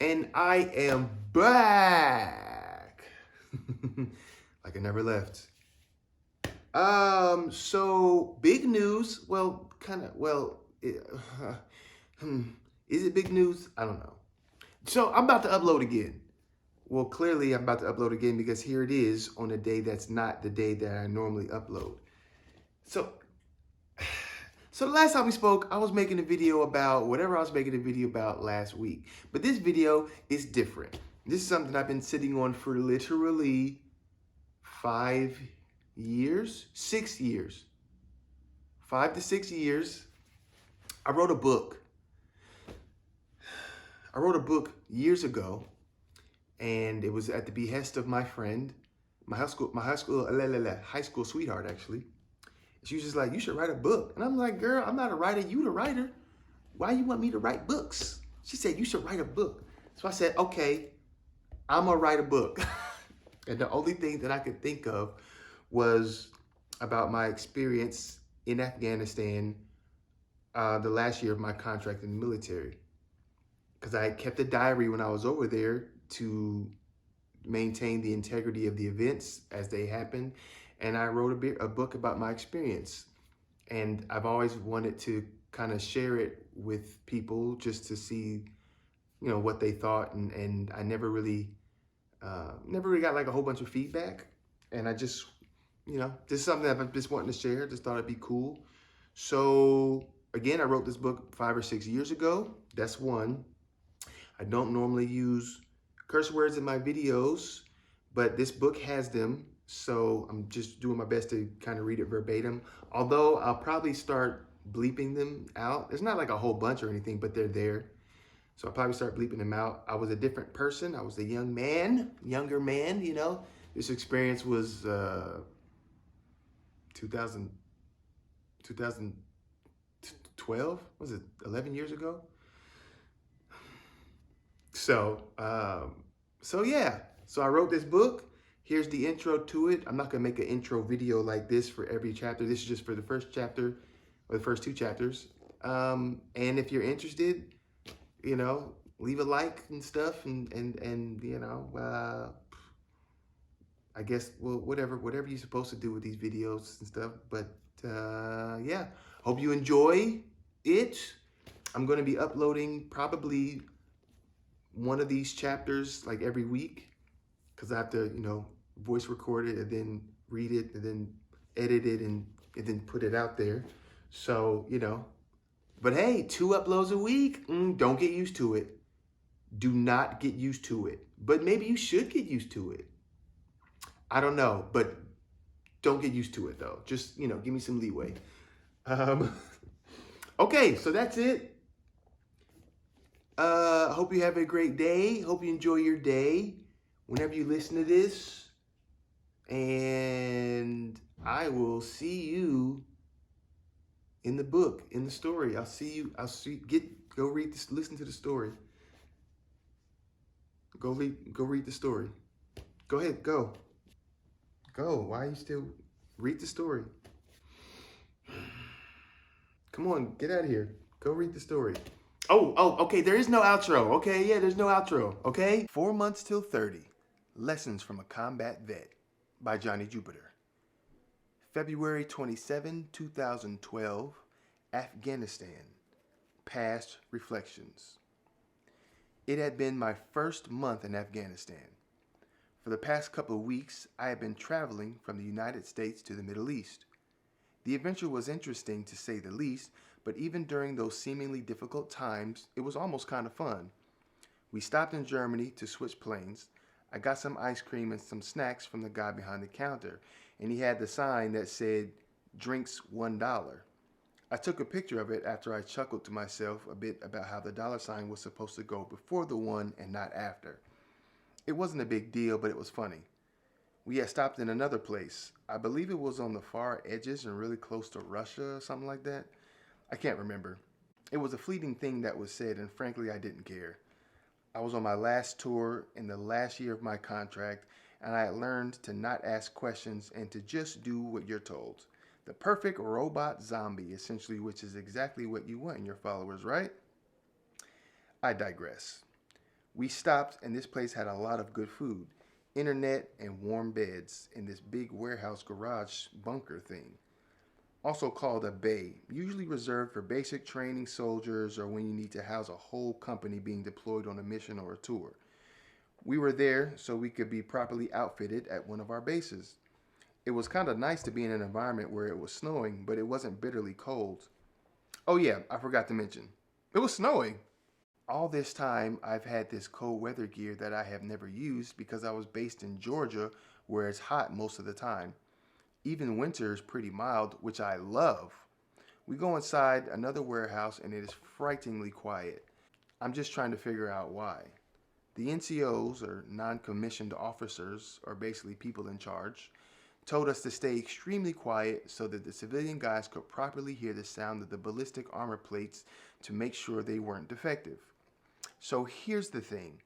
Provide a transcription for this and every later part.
And I am back. Like I never left. So big news. Well, kind of, hmm, is it big news? I don't know. So I'm about to upload again. Well, clearly I'm about to upload again because here it is on a day that's not the day that I normally upload. So, so the last time we spoke, I was making a video about whatever I was making a video about last week. But this video is different. This is something I've been sitting on for literally 5 years, 6 years, 5 to 6 years. I wrote a book. I wrote a book years ago, and it was at the behest of my friend, my high school sweetheart actually. She was just like, "You should write a book," and I'm like, "Girl, I'm not a writer. You the writer. Why you want me to write books?" She said, "You should write a book." So I said, "Okay, I'm gonna write a book." And the only thing that I could think of was about my experience in Afghanistan the last year of my contract in the military. Because I kept a diary when I was over there to maintain the integrity of the events as they happened. And I wrote a book about my experience. And I've always wanted to kind of share it with people just to see, what they thought. And I never really got like a whole bunch of feedback. And I just, this is something that I've just wanting to share. Just thought it'd be cool. So again, I wrote this book 5 or 6 years ago. That's one. I don't normally use curse words in my videos, but this book has them. So I'm just doing my best to kind of read it verbatim. Although I'll probably start bleeping them out. There's not like a whole bunch or anything, but they're there. So I'll probably start bleeping them out. I was a different person. I was a younger man, This experience was 2000, 2012? Was it 11 years ago? So yeah. So I wrote this book. Here's the intro to it. I'm not gonna make an intro video like this for every chapter. This is just for the first chapter or the first two chapters. And if you're interested, leave a like and stuff, and I guess whatever you're supposed to do with these videos and stuff. But yeah, hope you enjoy it. I'm gonna be uploading probably one of these chapters like every week because I have to, voice record it and then read it and then edit it and then put it out there. So, but hey, 2 uploads a week, don't get used to it. Do not get used to it. But maybe you should get used to it. I don't know, but don't get used to it though. Just, give me some leeway. Okay, so that's it. Hope you have a great day. Hope you enjoy your day whenever you listen to this. And I will see you in the book, in the story. Go read this, listen to the story. Go read the story. Go ahead, go. Go. Why are you still read the story? Come on, get out of here. Go read the story. Oh, okay, there is no outro. Okay, yeah, there's no outro. Okay? 4 months till 30. Lessons from a Combat Vet by Johnny Jupiter. February 27, 2012, Afghanistan. Past Reflections. It had been my first month in Afghanistan. For the past couple of weeks, I had been traveling from the United States to the Middle East. The adventure was interesting to say the least, but even during those seemingly difficult times, it was almost kind of fun. We stopped in Germany to switch planes. I got some ice cream and some snacks from the guy behind the counter, and he had the sign that said, "Drinks $1." I took a picture of it after I chuckled to myself a bit about how the dollar sign was supposed to go before the one and not after. It wasn't a big deal, but it was funny. We had stopped in another place. I believe it was on the far edges and really close to Russia or something like that. I can't remember. It was a fleeting thing that was said, and frankly, I didn't care. I was on my last tour in the last year of my contract, and I had learned to not ask questions and to just do what you're told. The perfect robot zombie, essentially, which is exactly what you want in your followers, right? I digress. We stopped, and this place had a lot of good food, internet, and warm beds in this big warehouse garage bunker thing, also called a bay, usually reserved for basic training soldiers or when you need to house a whole company being deployed on a mission or a tour. We were there so we could be properly outfitted at one of our bases. It was kind of nice to be in an environment where it was snowing, but it wasn't bitterly cold. Oh, yeah, I forgot to mention. It was snowing. All this time, I've had this cold weather gear that I have never used because I was based in Georgia, where it's hot most of the time. Even winter is pretty mild, which I love. We go inside another warehouse and it is frighteningly quiet. I'm just trying to figure out why. The NCOs, or non commissioned officers, are basically people in charge, told us to stay extremely quiet so that the civilian guys could properly hear the sound of the ballistic armor plates to make sure they weren't defective. So here's the thing.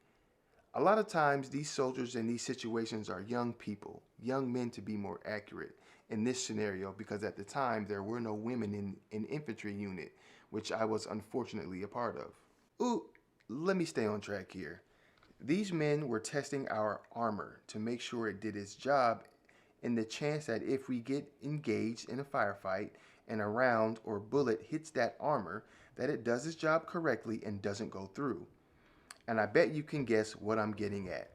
A lot of times these soldiers in these situations are young people, young men to be more accurate, in this scenario because at the time there were no women in an infantry unit, which I was unfortunately a part of. Ooh, let me stay on track here. These men were testing our armor to make sure it did its job in the chance that if we get engaged in a firefight and a round or bullet hits that armor, that it does its job correctly and doesn't go through. And I bet you can guess what I'm getting at.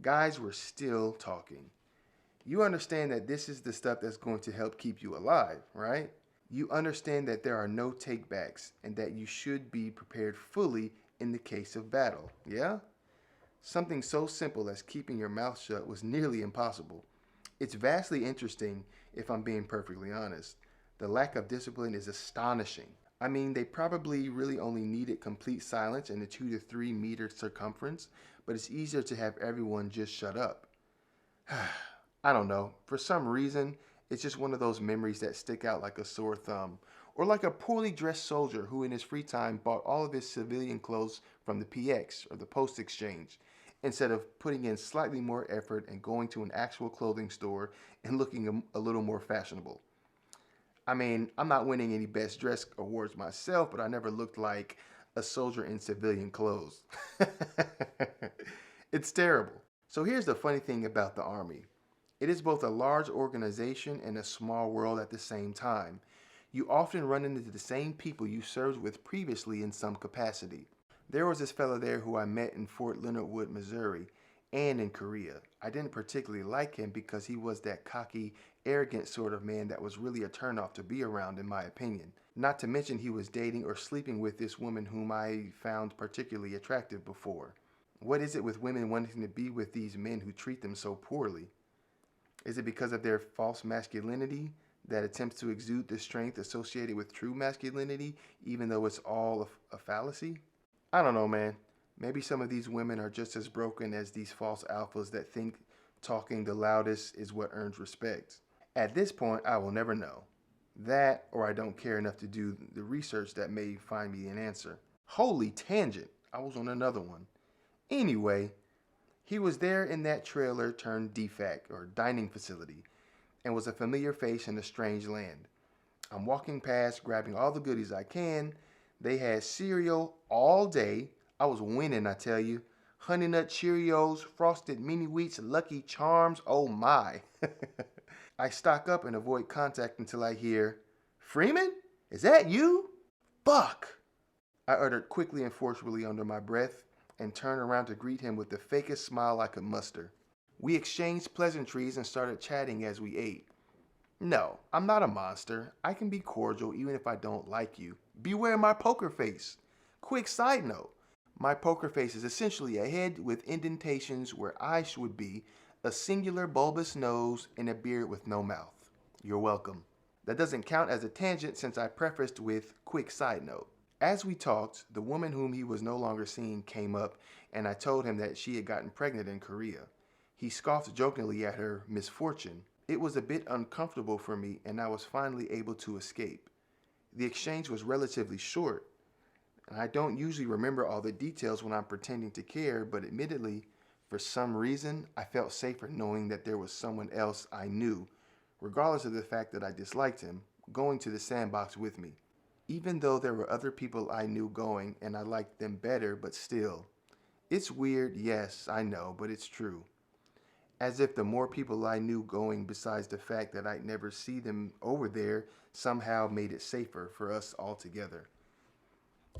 Guys were still talking. You understand that this is the stuff that's going to help keep you alive, right? You understand that there are no takebacks and that you should be prepared fully in the case of battle, yeah? Something so simple as keeping your mouth shut was nearly impossible. It's vastly interesting, if I'm being perfectly honest. The lack of discipline is astonishing. I mean, they probably really only needed complete silence in a 2 to 3 meter circumference, but it's easier to have everyone just shut up. I don't know. For some reason, it's just one of those memories that stick out like a sore thumb. Or like a poorly dressed soldier who in his free time bought all of his civilian clothes from the PX or the post exchange instead of putting in slightly more effort and going to an actual clothing store and looking a little more fashionable. I mean, I'm not winning any best dress awards myself, but I never looked like a soldier in civilian clothes. It's terrible. So here's the funny thing about the Army. It is both a large organization and a small world at the same time. You often run into the same people you served with previously in some capacity. There was this fella there who I met in Fort Leonard Wood, Missouri, and in Korea. I didn't particularly like him because he was that cocky, arrogant sort of man that was really a turnoff to be around, in my opinion. Not to mention he was dating or sleeping with this woman whom I found particularly attractive before. What is it with women wanting to be with these men who treat them so poorly? Is it because of their false masculinity that attempts to exude the strength associated with true masculinity, even though it's all a fallacy? I don't know, man. Maybe some of these women are just as broken as these false alphas that think talking the loudest is what earns respect. At this point, I will never know. That, or I don't care enough to do the research that may find me an answer. Holy tangent. I was on another one. Anyway, he was there in that trailer turned DFAC, or dining facility, and was a familiar face in a strange land. I'm walking past, grabbing all the goodies I can. They had cereal all day. I was winning, I tell you. Honey Nut Cheerios, Frosted Mini Wheats, Lucky Charms, oh my. I stock up and avoid contact until I hear, "Freeman? Is that you?" Fuck! I uttered quickly and forcefully under my breath and turned around to greet him with the fakest smile I could muster. We exchanged pleasantries and started chatting as we ate. No, I'm not a monster. I can be cordial even if I don't like you. Beware my poker face. Quick side note. My poker face is essentially a head with indentations where eyes would be, a singular bulbous nose, and a beard with no mouth. You're welcome. That doesn't count as a tangent since I prefaced with quick side note. As we talked, the woman whom he was no longer seeing came up, and I told him that she had gotten pregnant in Korea. He scoffed jokingly at her misfortune. It was a bit uncomfortable for me, and I was finally able to escape. The exchange was relatively short, and I don't usually remember all the details when I'm pretending to care, but admittedly, for some reason, I felt safer knowing that there was someone else I knew, regardless of the fact that I disliked him, going to the sandbox with me. Even though there were other people I knew going and I liked them better, but still, It's weird, yes, I know, but it's true. As if the more people I knew going, besides the fact that I'd never see them over there, somehow made it safer for us all together.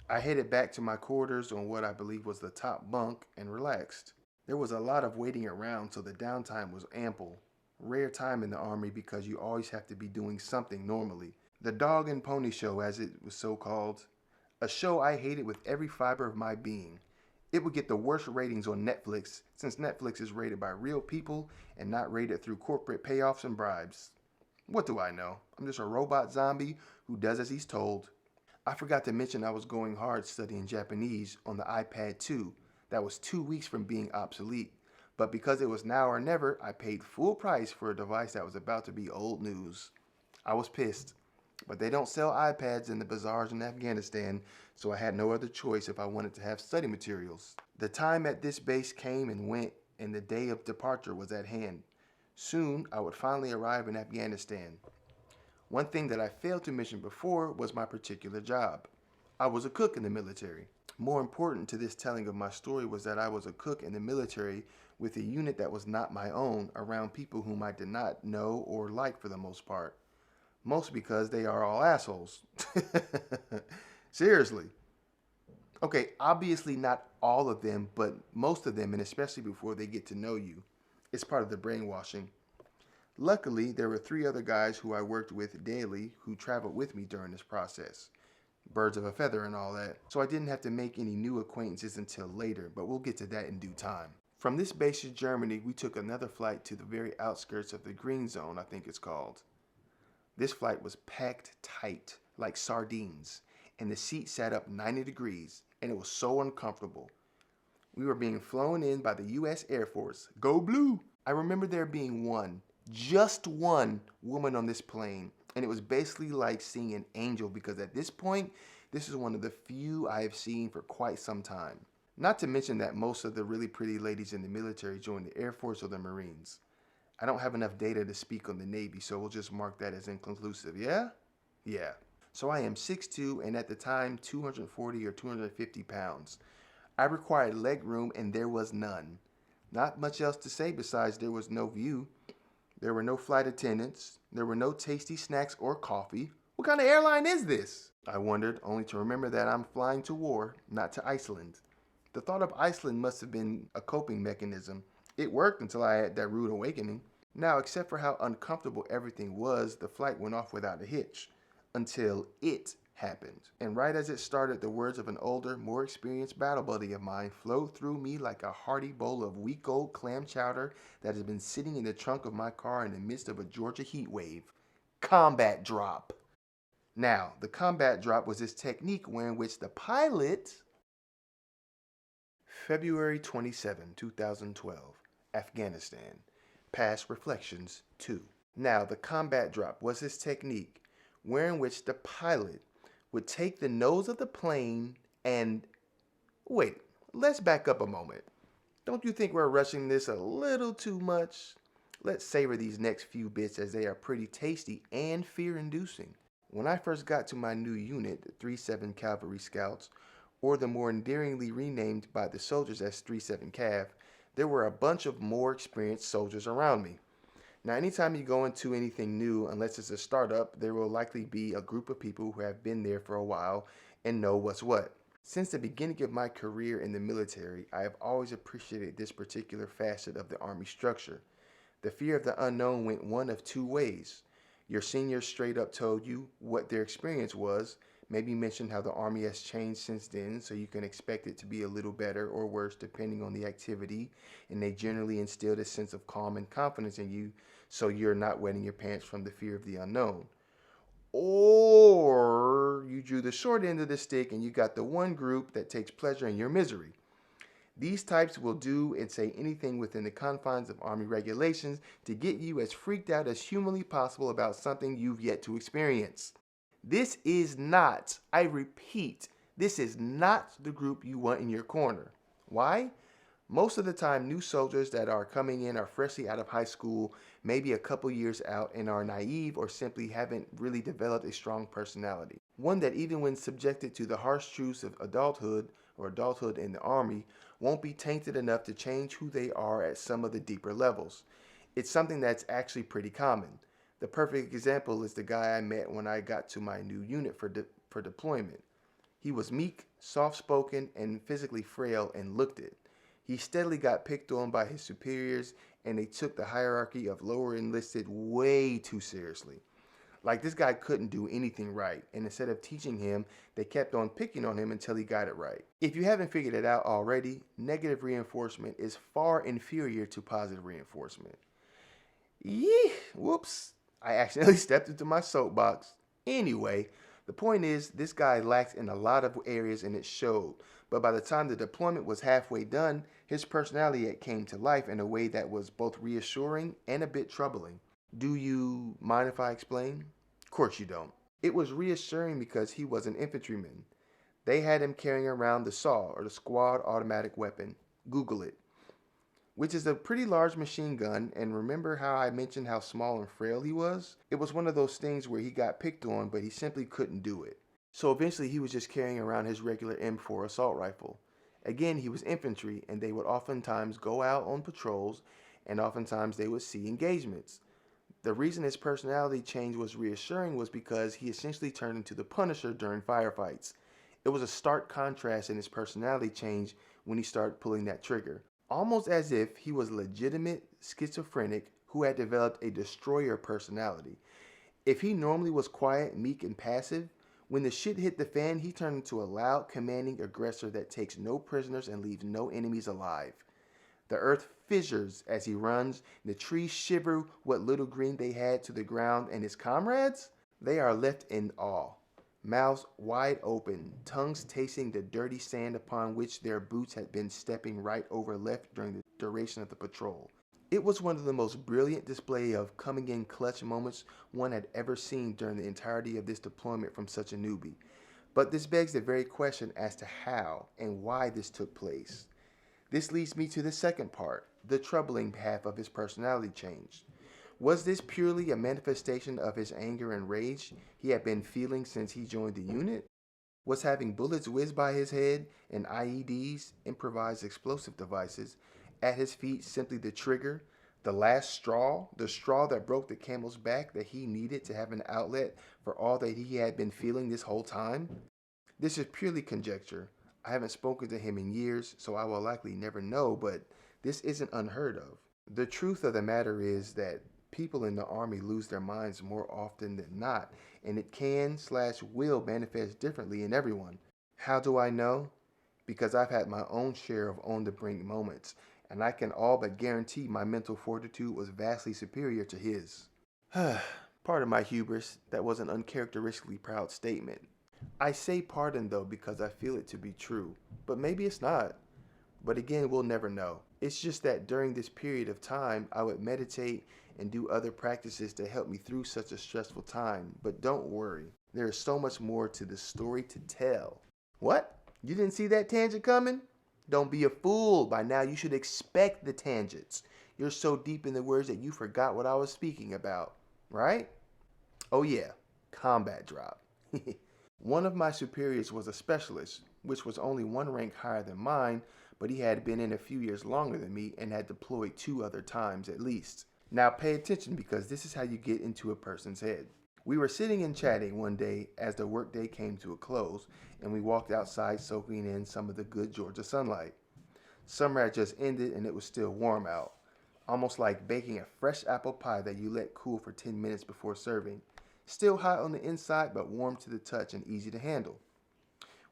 I headed back to my quarters on what I believe was the top bunk and relaxed. There was a lot of waiting around, so the downtime was ample. Rare time in the Army because you always have to be doing something normally. The Dog and Pony Show, as it was so called, a show I hated with every fiber of my being. It would get the worst ratings on Netflix since Netflix is rated by real people and not rated through corporate payoffs and bribes. What do I know? I'm just a robot zombie who does as he's told. I forgot to mention I was going hard studying Japanese on the iPad 2. That was 2 weeks from being obsolete. But because it was now or never, I paid full price for a device that was about to be old news. I was pissed. But they don't sell iPads in the bazaars in Afghanistan, so I had no other choice if I wanted to have study materials. The time at this base came and went, and the day of departure was at hand. Soon, I would finally arrive in Afghanistan. One thing that I failed to mention before was my particular job. I was a cook in the military. More important to this telling of my story was that I was a cook in the military with a unit that was not my own, around people whom I did not know or like for the most part. Most because they are all assholes. Seriously. Okay, obviously not all of them, but most of them, and especially before they get to know you. It's part of the brainwashing. Luckily, there were 3 other guys who I worked with daily who traveled with me during this process. Birds of a feather and all that. So I didn't have to make any new acquaintances until later, but we'll get to that in due time. From this base in Germany, we took another flight to the very outskirts of the Green Zone, I think it's called. This flight was packed tight, like sardines, and the seat sat up 90 degrees, and it was so uncomfortable. We were being flown in by the U.S. Air Force. Go Blue! I remember there being just one woman on this plane, and it was basically like seeing an angel because at this point, this is one of the few I have seen for quite some time. Not to mention that most of the really pretty ladies in the military joined the Air Force or the Marines. I don't have enough data to speak on the Navy, so we'll just mark that as inconclusive, yeah? Yeah. So I am 6'2", and at the time, 240 or 250 pounds. I required leg room, and there was none. Not much else to say besides there was no view. There were no flight attendants. There were no tasty snacks or coffee. What kind of airline is this? I wondered, only to remember that I'm flying to war, not to Iceland. The thought of Iceland must have been a coping mechanism. It worked until I had that rude awakening. Now, except for how uncomfortable everything was, the flight went off without a hitch. Until it happened. And right as it started, the words of an older, more experienced battle buddy of mine flowed through me like a hearty bowl of week-old clam chowder that has been sitting in the trunk of my car in the midst of a Georgia heat wave. Combat drop. Now, the combat drop was this technique wherein which the pilot... February 27, 2012, Afghanistan. Past Reflections 2. Now, the combat drop was this technique wherein which the pilot would take the nose of the plane and... Wait, let's back up a moment. Don't you think we're rushing this a little too much? Let's savor these next few bits as they are pretty tasty and fear-inducing. When I first got to my new unit, the 37 Cavalry Scouts, or the more endearingly renamed by the soldiers as 37 Cav, there were a bunch of more experienced soldiers around me. Now, anytime you go into anything new, unless it's a startup, there will likely be a group of people who have been there for a while and know what's what. Since the beginning of my career in the military, I have always appreciated this particular facet of the Army structure. The fear of the unknown went one of 2 ways. Your seniors straight up told you what their experience was, maybe mentioned how the Army has changed since then, so you can expect it to be a little better or worse depending on the activity, and they generally instilled a sense of calm and confidence in you so you're not wetting your pants from the fear of the unknown. Or you drew the short end of the stick and you got the one group that takes pleasure in your misery. These types will do and say anything within the confines of Army regulations to get you as freaked out as humanly possible about something you've yet to experience. This is not, I repeat, this is not the group you want in your corner. Why? Most of the time, new soldiers that are coming in are freshly out of high school, maybe a couple years out, and are naive or simply haven't really developed a strong personality. One that even when subjected to the harsh truths of adulthood or adulthood in the Army, won't be tainted enough to change who they are at some of the deeper levels. It's something that's actually pretty common. The perfect example is the guy I met when I got to my new unit for deployment. He was meek, soft-spoken, and physically frail and looked it. He steadily got picked on by his superiors, and they took the hierarchy of lower enlisted way too seriously. Like this guy couldn't do anything right, and instead of teaching him, they kept on picking on him until he got it right. If you haven't figured it out already, negative reinforcement is far inferior to positive reinforcement. Yee, whoops, I accidentally stepped into my soapbox. Anyway, the point is, this guy lacked in a lot of areas and it showed, but by the time the deployment was halfway done, his personality came to life in a way that was both reassuring and a bit troubling. Do you mind if I explain? Of course you don't. It was reassuring because he was an infantryman. They had him carrying around the SAW, or the Squad Automatic Weapon. Google it. Which is a pretty large machine gun, and remember how I mentioned how small and frail he was? It was one of those things where he got picked on, but he simply couldn't do it. So eventually he was just carrying around his regular M4 assault rifle. Again, he was infantry, and they would oftentimes go out on patrols, and oftentimes they would see engagements. The reason his personality change was reassuring was because he essentially turned into the Punisher during firefights. It was a stark contrast in his personality change when he started pulling that trigger. Almost as if he was legitimate schizophrenic who had developed a destroyer personality. If he normally was quiet, meek, and passive, when the shit hit the fan, he turned into a loud, commanding aggressor that takes no prisoners and leaves no enemies alive. The earth fissures as he runs, the trees shiver what little green they had to the ground, and his comrades? They are left in awe. Mouths wide open, tongues tasting the dirty sand upon which their boots had been stepping right over left during the duration of the patrol. It was one of the most brilliant display of coming in clutch moments one had ever seen during the entirety of this deployment from such a newbie. But this begs the very question as to how and why this took place. This leads me to the second part, the troubling half of his personality change. Was this purely a manifestation of his anger and rage he had been feeling since he joined the unit? Was having bullets whiz by his head and IEDs, improvised explosive devices, at his feet simply the trigger, the last straw, the straw that broke the camel's back that he needed to have an outlet for all that he had been feeling this whole time? This is purely conjecture. I haven't spoken to him in years, so I will likely never know, but this isn't unheard of. The truth of the matter is that people in the Army lose their minds more often than not, and it can/will manifest differently in everyone. How do I know? Because I've had my own share of on-the-brink moments, and I can all but guarantee my mental fortitude was vastly superior to his. Pardon my hubris, that was an uncharacteristically proud statement. I say pardon though because I feel it to be true, but maybe it's not. But again, we'll never know. It's just that during this period of time, I would meditate and do other practices to help me through such a stressful time. But don't worry, there is so much more to the story to tell. What? You didn't see that tangent coming? Don't be a fool. By now you should expect the tangents. You're so deep in the words that you forgot what I was speaking about, right? Oh yeah, combat drop. One of my superiors was a specialist, which was only one rank higher than mine, but he had been in a few years longer than me and had deployed 2 other times at least. Now pay attention because this is how you get into a person's head. We were sitting and chatting one day as the workday came to a close, and we walked outside soaking in some of the good Georgia sunlight. Summer had just ended and it was still warm out, almost like baking a fresh apple pie that you let cool for 10 minutes before serving. Still hot on the inside, but warm to the touch and easy to handle.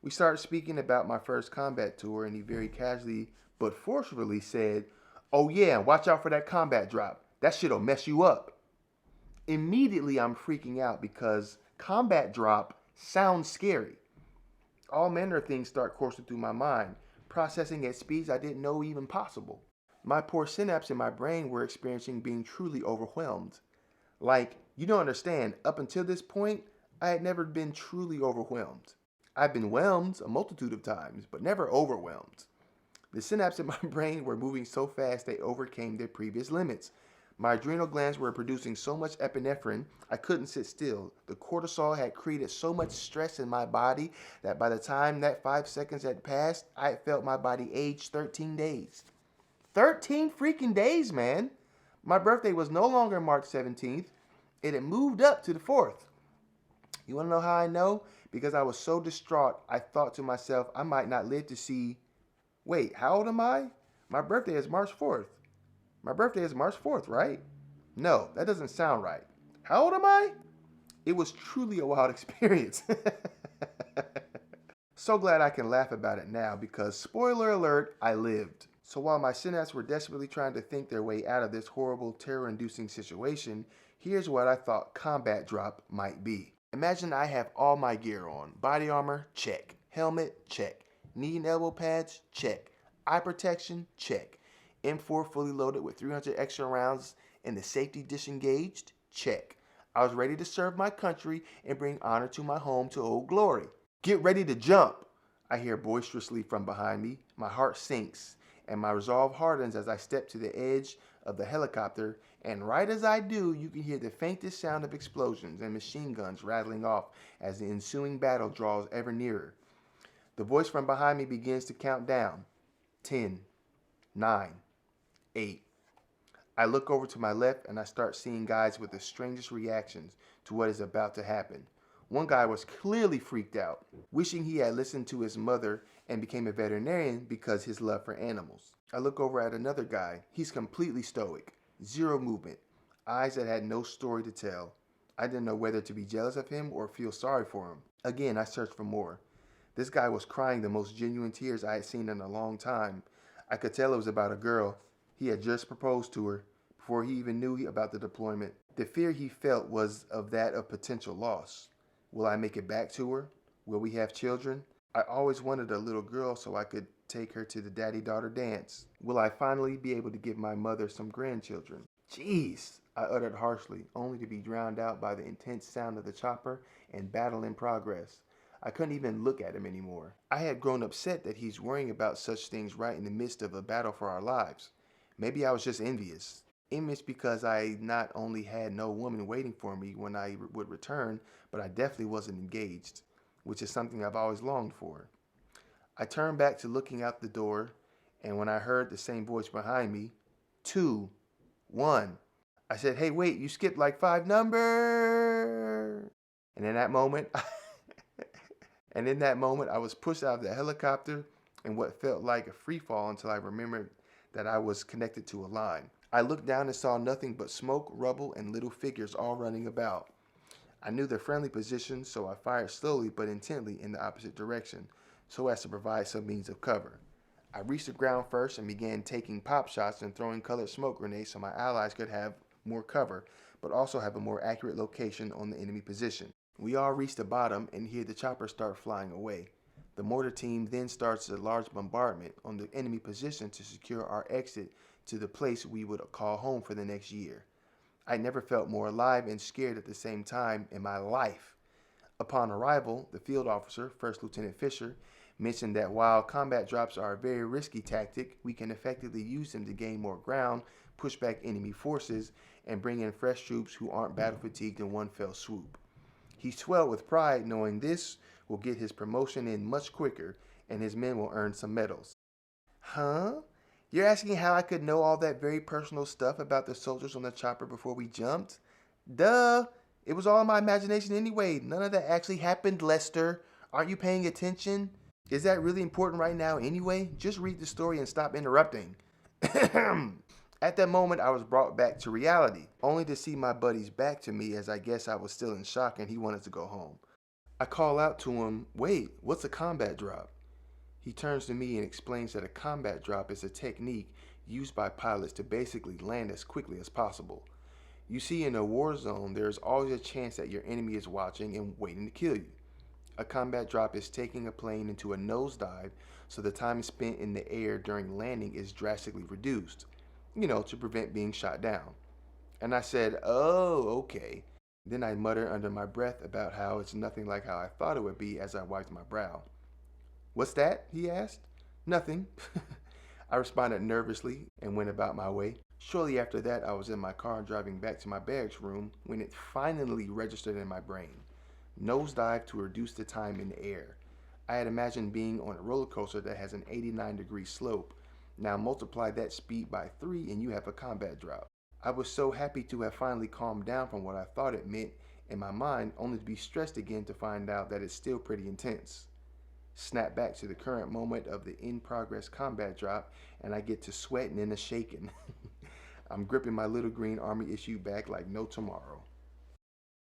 We started speaking about my first combat tour, and he very casually but forcefully said, "Oh yeah, watch out for that combat drop. That shit'll mess you up." Immediately I'm freaking out because combat drop sounds scary. All manner of things start coursing through my mind, processing at speeds I didn't know even possible. My poor synapses in my brain were experiencing being truly overwhelmed. Like, you don't understand, up until this point, I had never been truly overwhelmed. I've been whelmed a multitude of times, but never overwhelmed. The synapses in my brain were moving so fast they overcame their previous limits. My adrenal glands were producing so much epinephrine, I couldn't sit still. The cortisol had created so much stress in my body that by the time that 5 seconds had passed, I had felt my body age 13 days. 13 freaking days, man. My birthday was no longer March 17th. It had moved up to the 4th. You want to know how I know? Because I was so distraught, I thought to myself, I might not live to see... Wait, how old am I? My birthday is March 4th. My birthday is March 4th, right? No, that doesn't sound right. How old am I? It was truly a wild experience. So glad I can laugh about it now because, spoiler alert, I lived. So while my synapses were desperately trying to think their way out of this horrible, terror-inducing situation, here's what I thought combat drop might be. Imagine I have all my gear on. Body armor, check. Helmet, check. Knee and elbow pads, check. Eye protection, check. M4 fully loaded with 300 extra rounds and the safety disengaged, check. I was ready to serve my country and bring honor to my home to Old Glory. Get ready to jump, I hear boisterously from behind me. My heart sinks and my resolve hardens as I step to the edge of the helicopter, and right as I do, you can hear the faintest sound of explosions and machine guns rattling off as the ensuing battle draws ever nearer. The voice from behind me begins to count down. 10, 9, 8. I look over to my left and I start seeing guys with the strangest reactions to what is about to happen. One guy was clearly freaked out, wishing he had listened to his mother and became a veterinarian because his love for animals. I look over at another guy. He's completely stoic, zero movement, eyes that had no story to tell. I didn't know whether to be jealous of him or feel sorry for him. Again, I searched for more. This guy was crying the most genuine tears I had seen in a long time. I could tell it was about a girl. He had just proposed to her before he even knew about the deployment. The fear he felt was of that of potential loss. Will I make it back to her? Will we have children? I always wanted a little girl so I could take her to the daddy-daughter dance. Will I finally be able to give my mother some grandchildren? Jeez, I uttered harshly, only to be drowned out by the intense sound of the chopper and battle in progress. I couldn't even look at him anymore. I had grown upset that he's worrying about such things right in the midst of a battle for our lives. Maybe I was just envious. Envious because I not only had no woman waiting for me when I would return, but I definitely wasn't engaged, which is something I've always longed for. I turned back to looking out the door, and when I heard the same voice behind me, 2, 1, I said, hey, wait, you skipped like 5 numbers. And in that moment, I was pushed out of the helicopter in what felt like a free fall until I remembered that I was connected to a line. I looked down and saw nothing but smoke, rubble, and little figures all running about. I knew their friendly position, so I fired slowly but intently in the opposite direction, so as to provide some means of cover. I reached the ground first and began taking pop shots and throwing colored smoke grenades so my allies could have more cover, but also have a more accurate location on the enemy position. We all reached the bottom and hear the chopper start flying away. The mortar team then starts a large bombardment on the enemy position to secure our exit to the place we would call home for the next year. I never felt more alive and scared at the same time in my life. Upon arrival, the field officer, First Lieutenant Fisher, mentioned that while combat drops are a very risky tactic, we can effectively use them to gain more ground, push back enemy forces, and bring in fresh troops who aren't battle fatigued in one fell swoop. He swelled with pride knowing this will get his promotion in much quicker and his men will earn some medals. Huh? You're asking how I could know all that very personal stuff about the soldiers on the chopper before we jumped? Duh! It was all in my imagination anyway. None of that actually happened, Lester. Aren't you paying attention? Is that really important right now anyway? Just read the story and stop interrupting. At that moment, I was brought back to reality, only to see my buddies back to me as I guess I was still in shock and he wanted to go home. I call out to him, wait, what's a combat drop? He turns to me and explains that a combat drop is a technique used by pilots to basically land as quickly as possible. You see, in a war zone, there is always a chance that your enemy is watching and waiting to kill you. A combat drop is taking a plane into a nosedive so the time spent in the air during landing is drastically reduced, to prevent being shot down. And I said, oh, okay. Then I muttered under my breath about how it's nothing like how I thought it would be as I wiped my brow. What's that? He asked. Nothing. I responded nervously and went about my way. Shortly after that, I was in my car driving back to my barracks room when it finally registered in my brain. Nosedive to reduce the time in the air. I had imagined being on a roller coaster that has an 89-degree slope. Now multiply that speed by 3 and you have a combat drop. I was so happy to have finally calmed down from what I thought it meant in my mind, only to be stressed again to find out that it's still pretty intense. Snap back to the current moment of the in progress combat drop, and I get to sweating and a shaking. I'm gripping my little green army issue back like no tomorrow.